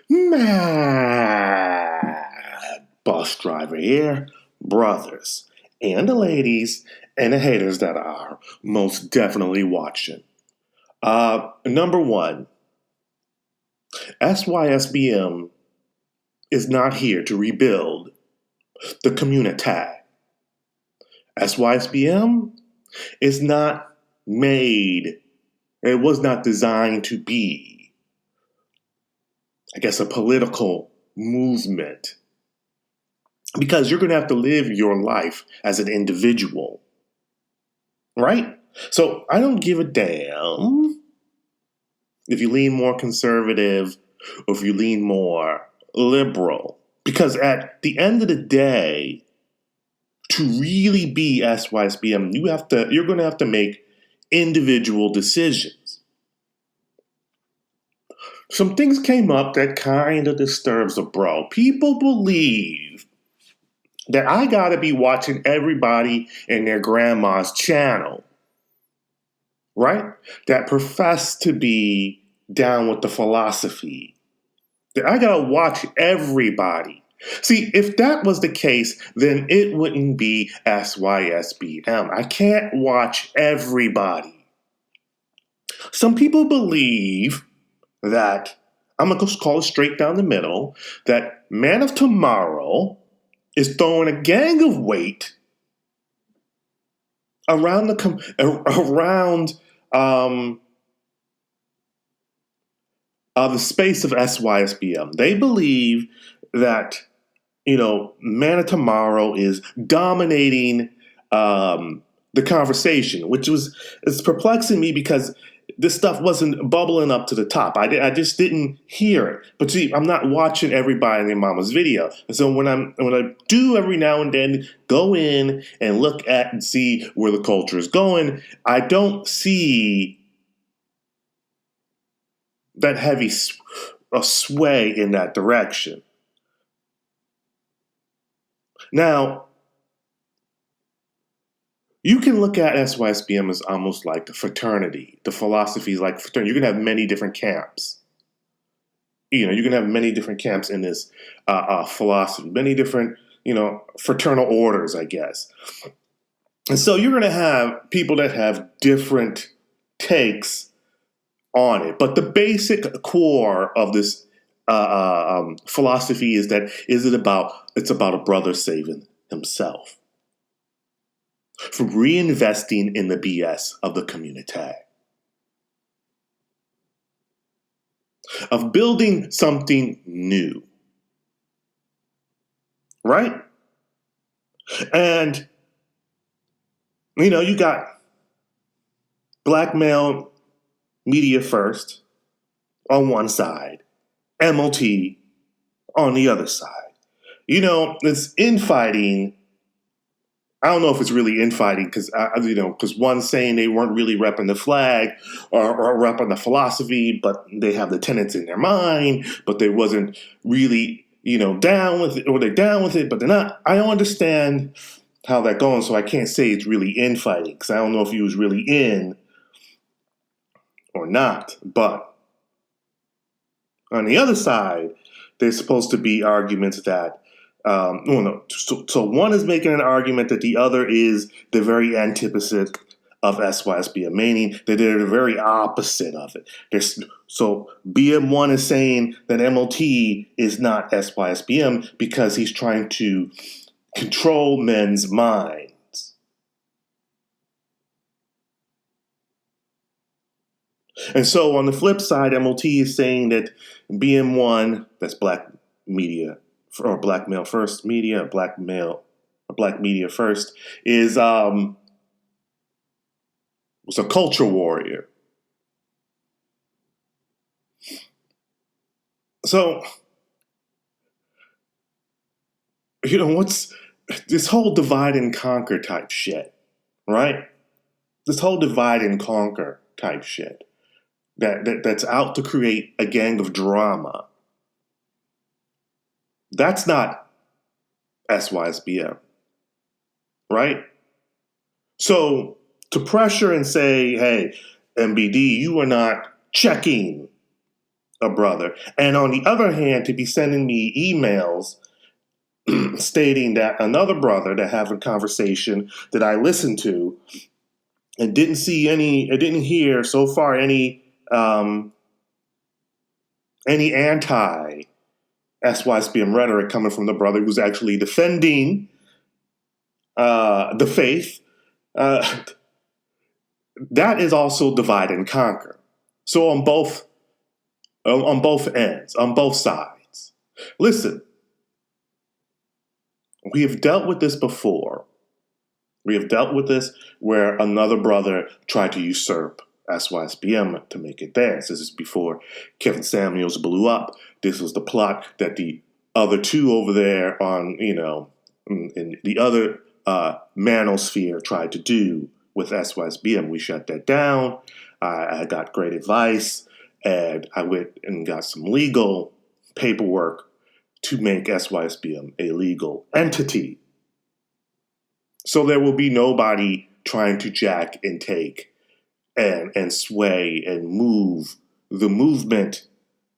Mad bus driver here, brothers, and the ladies, and the haters that are most definitely watching. Number one, SYSBM is not here to rebuild the community. SYSBM is not made, it was not designed to be, I guess, a political movement. Because you're going to have to live your life as an individual. Right? So I don't give a damn if you lean more conservative or if you lean more liberal. Because at the end of the day, to really be SYSBM, you're going to have to make individual decisions. Some things came up that kind of disturbs a bro. People believe that I gotta be watching everybody and their grandma's channel, right? That profess to be down with the philosophy. That I gotta watch everybody. See, if that was the case, then it wouldn't be SYSBM. I can't watch everybody. Some people believe that, I'm gonna call it straight down the middle, that Man of Tomorrow is throwing a gang of weight around the space of SYSBM. They believe that Man of Tomorrow is dominating the conversation, which it's perplexing me because this stuff wasn't bubbling up to the top. I just didn't hear it. But see, I'm not watching everybody and their mama's video. And so when I do every now and then go in and look at and see where the culture is going, I don't see that heavy a sway in that direction. Now, you can look at SYSBM as almost like a fraternity. The philosophy is like fraternity. You can have many different camps. You can have many different camps in this philosophy, many different, fraternal orders, I guess. And so you're going to have people that have different takes on it. But the basic core of this philosophy is that it's about a brother saving himself from reinvesting in the BS of the community, of building something new, right? And, you got black male media first on one side, MLT on the other side. It's infighting. I don't know if it's really infighting because one's saying they weren't really repping the flag or repping the philosophy, but they have the tenets in their mind, but they wasn't really, down with it, or they're down with it, but they're not. I don't understand how that goes, so I can't say it's really infighting because I don't know if he was really in or not. But on the other side, there's supposed to be arguments that So one is making an argument that the other is the very antithesis of SYSBM, meaning that they're the very opposite of it. So BM1 is saying that MLT is not SYSBM because he's trying to control men's minds. And so on the flip side, MLT is saying that BM1, that's black media, or black male first media, black media first, was a culture warrior. So, what's this whole divide and conquer type shit, right? This whole divide and conquer type shit that's out to create a gang of drama. That's not SYSBM, right? So to pressure and say, hey, MBD, you are not checking a brother, and on the other hand, to be sending me emails stating that another brother that have a conversation that I listened to and didn't hear so far any anti SYSBM rhetoric coming from the brother who's actually defending the faith. That is also divide and conquer. So on both ends, on both sides. Listen, we have dealt with this before. We have dealt with this where another brother tried to usurp SYSBM to make it theirs. This is before Kevin Samuels blew up. This was the plot that the other two over there on, in the other manosphere tried to do with SYSBM. We shut that down. I got great advice, and I went and got some legal paperwork to make SYSBM a legal entity. So there will be nobody trying to jack and take and sway and move the movement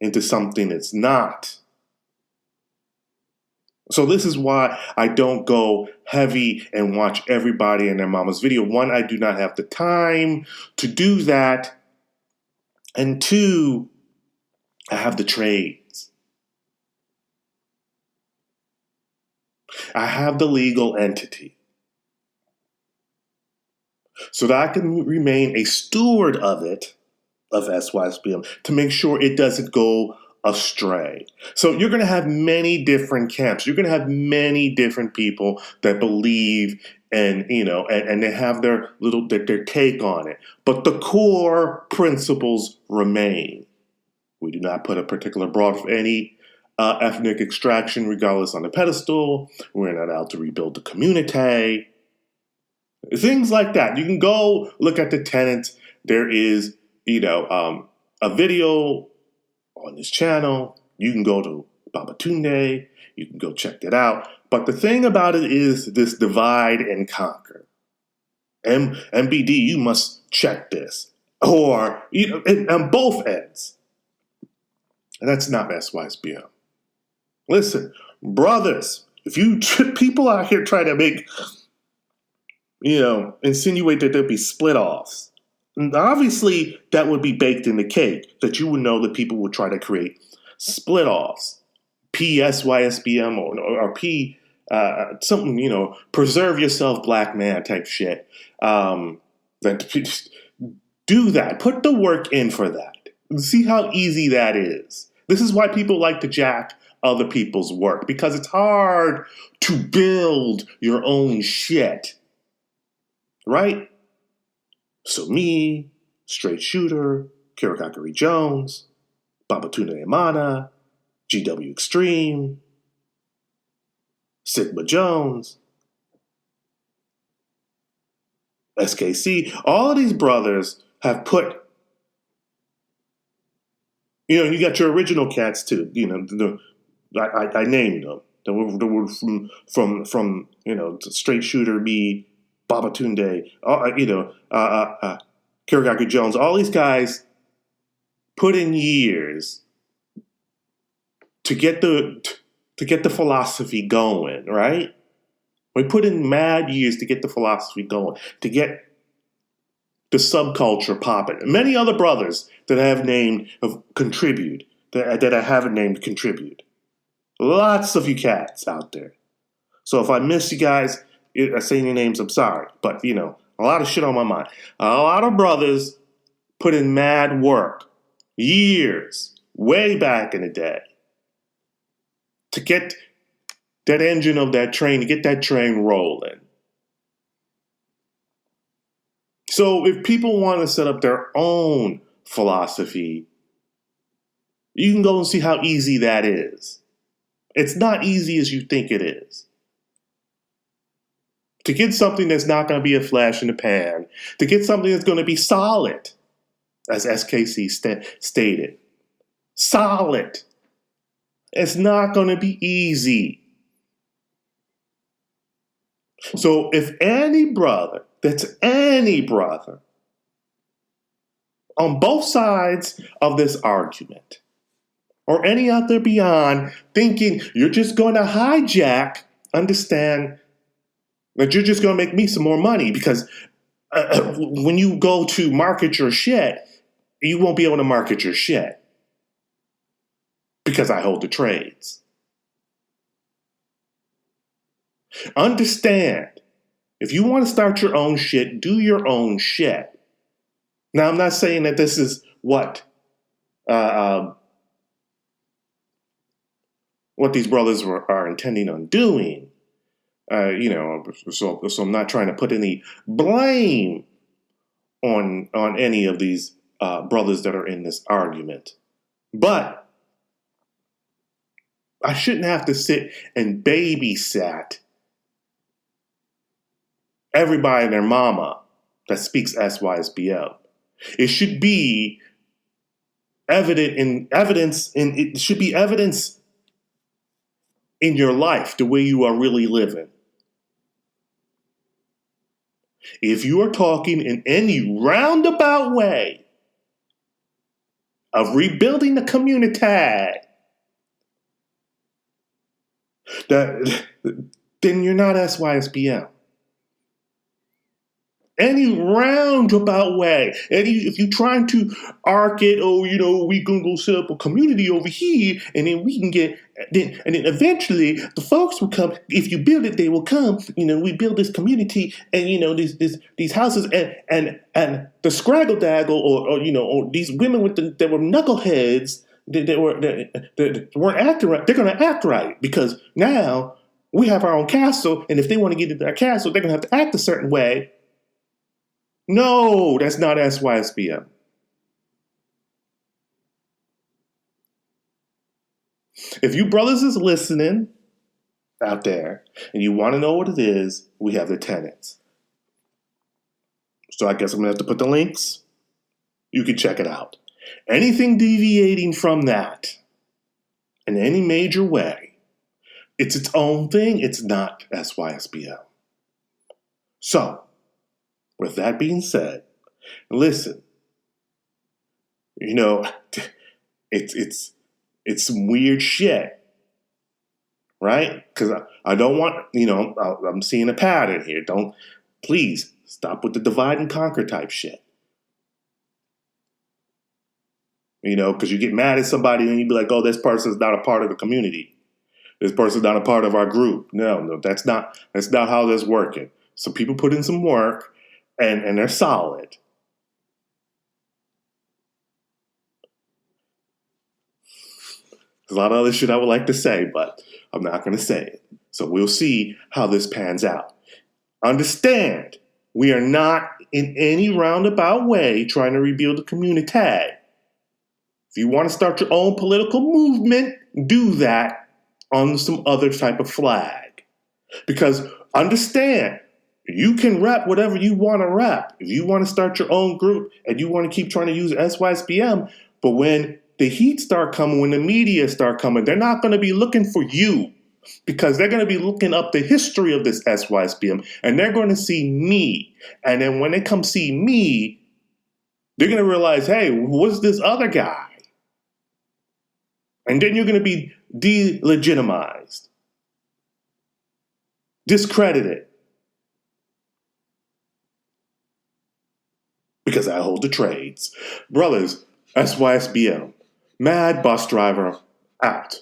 into something it's not. So this is why I don't go heavy and watch everybody and their mama's video. One, I do not have the time to do that. And two, I have the trades. I have the legal entity. So that I can remain a steward of it, of SYSBM, to make sure it doesn't go astray. So you're going to have many different camps. You're going to have many different people that believe and they have their take on it. But the core principles remain. We do not put a particular broad for any ethnic extraction, regardless, on the pedestal. We're not out to rebuild the community. Things like that. You can go look at the tenets. There is, a video on this channel. You can go to Babatunde. You can go check that out. But the thing about it is this divide and conquer. MBD, you must check this. Or, on both ends. And that's not SYSBM. Listen, brothers, if you people out here try to make, insinuate that there'll be split-offs, and obviously that would be baked in the cake, that you would know that people would try to create split-offs. PSYSBM or P, something, preserve yourself, black man type shit. Do that. Put the work in for that. See how easy that is. This is why people like to jack other people's work, because it's hard to build your own shit. Right? So me, Straight Shooter, Kirakakari Jones, Babatunde Amana, GW Extreme, Sigma Jones, SKC, all of these brothers have put, you got your original cats too, I named them. They were from Straight Shooter, me, Babatunde, Kirakakari Jones, all these guys put in years to get the philosophy going, right? We put in mad years to get the philosophy going, to get the subculture popping. Many other brothers that I have named contribute, that I haven't named contribute. Lots of you cats out there. So if I miss you guys, I say your names, I'm sorry. But, a lot of shit on my mind. A lot of brothers put in mad work, years, way back in the day, to get that engine of that train, to get that train rolling. So if people want to set up their own philosophy, you can go and see how easy that is. It's not easy as you think it is. To get something that's not going to be a flash in the pan, to get something that's going to be solid, as SKC stated. Solid. It's not going to be easy. So if any brother, on both sides of this argument, or any out there beyond thinking you're just going to hijack, understand that you're just going to make me some more money because when you go to market your shit, you won't be able to market your shit because I hold the trades. Understand, if you want to start your own shit, do your own shit. Now, I'm not saying that this is what these brothers are intending on doing. So I'm not trying to put any blame on any of these brothers that are in this argument. But I shouldn't have to sit and babysat everybody and their mama that speaks SYSBM. It should be evidence in your life, the way you are really living. If you are talking in any roundabout way of rebuilding the community, then you're not SYSBM. Any roundabout way. If you're trying to arc it, we gonna go set up a community over here, and then we can get, and then eventually the folks will come. If you build it, they will come. We build this community, and these houses, and the scraggle daggle, or these women that were knuckleheads, that weren't acting right. They're gonna act right because now we have our own castle, and if they want to get into our castle, they're gonna have to act a certain way. No, that's not SYSBM. If you brothers is listening out there and you want to know what it is, we have the tenets. So I guess I'm going to have to put the links. You can check it out. Anything deviating from that in any major way, it's its own thing. It's not SYSBM. So, with that being said, listen, it's some weird shit, right? Because I don't want, I'm seeing a pattern here. Please stop with the divide and conquer type shit. Because you get mad at somebody and you be like, oh, this person's not a part of the community. This person's not a part of our group. No, that's not how this working. So people put in some work. And they're solid. There's a lot of other shit I would like to say, but I'm not going to say it. So we'll see how this pans out. Understand, we are not in any roundabout way trying to rebuild the community. If you want to start your own political movement, do that on some other type of flag. Because understand, you can rep whatever you want to rep. If you want to start your own group and you want to keep trying to use SYSBM, but when the heat start coming, when the media start coming, they're not going to be looking for you because they're going to be looking up the history of this SYSBM and they're going to see me. And then when they come see me, they're going to realize, hey, what's this other guy? And then you're going to be delegitimized, discredited. Because I hold the trades. Brothers, SYSBM, Mad Bus Driver, out.